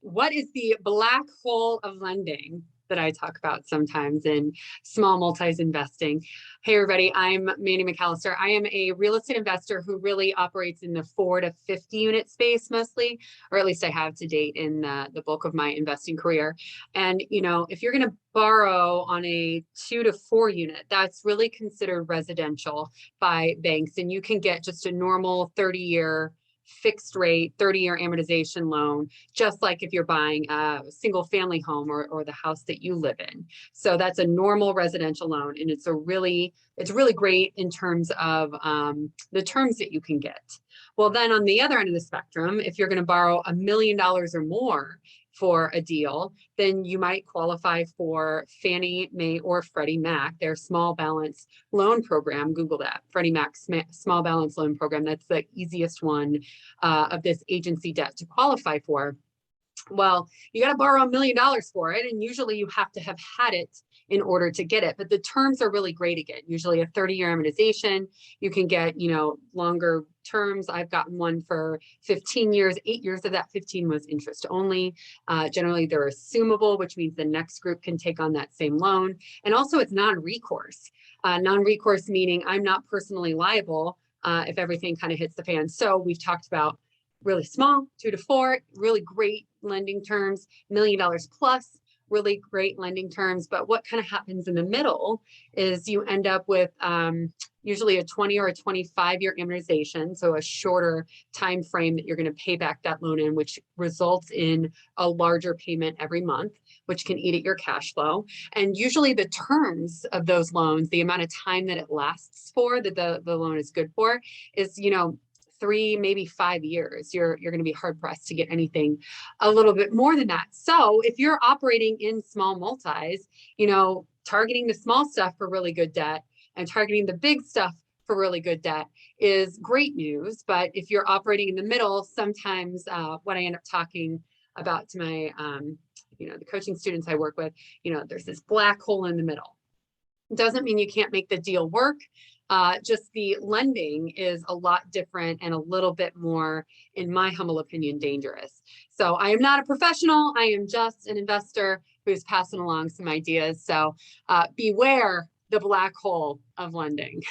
What is the black hole of lending that I talk about sometimes in small multis investing? Hey, everybody, I'm Mandy McAllister. I am a real estate investor who really operates in the 4 to 50 unit space mostly, or at least I have to date in the bulk of my investing career. And, if you're going to borrow on a 2 to 4 unit, that's really considered residential by banks. And you can get just a normal 30-year fixed rate 30-year amortization loan, just like if you're buying a single family home or the house that you live in. So that's a normal residential loan, and it's really great in terms of the terms that you can get. Well, then on the other end of the spectrum, if you're going to borrow $1 million or more for a deal, then you might qualify for Fannie Mae or Freddie Mac, their small balance loan program. Google that, Freddie Mac small balance loan program. That's the easiest one of this agency debt to qualify for. Well, you got to borrow $1 million for it, and usually you have to have had it in order to get it. But the terms are really great again. Usually a 30-year amortization. You can get, longer terms. I've gotten one for 15 years. 8 years of that 15 was interest only. Generally, they're assumable, which means the next group can take on that same loan. And also, it's non-recourse. Non-recourse meaning I'm not personally liable if everything kind of hits the fan. So we've talked about really small, 2 to 4, really great lending terms, $1 million plus, really great lending terms. But what kind of happens in the middle is you end up with usually a 20 or a 25-year amortization, so a shorter time frame that you're going to pay back that loan in, which results in a larger payment every month, which can eat at your cash flow. And usually the terms of those loans, the amount of time that it lasts for, that the loan is good for, is 3, maybe 5 years. You're going to be hard pressed to get anything a little bit more than that. So if you're operating in small multis, targeting the small stuff for really good debt and targeting the big stuff for really good debt is great news. But if you're operating in the middle, sometimes what I end up talking about to my, the coaching students I work with, there's this black hole in the middle. It doesn't mean you can't make the deal work. Just the lending is a lot different and a little bit more, in my humble opinion, dangerous. So I am not a professional. I am just an investor who's passing along some ideas. So beware the black hole of lending.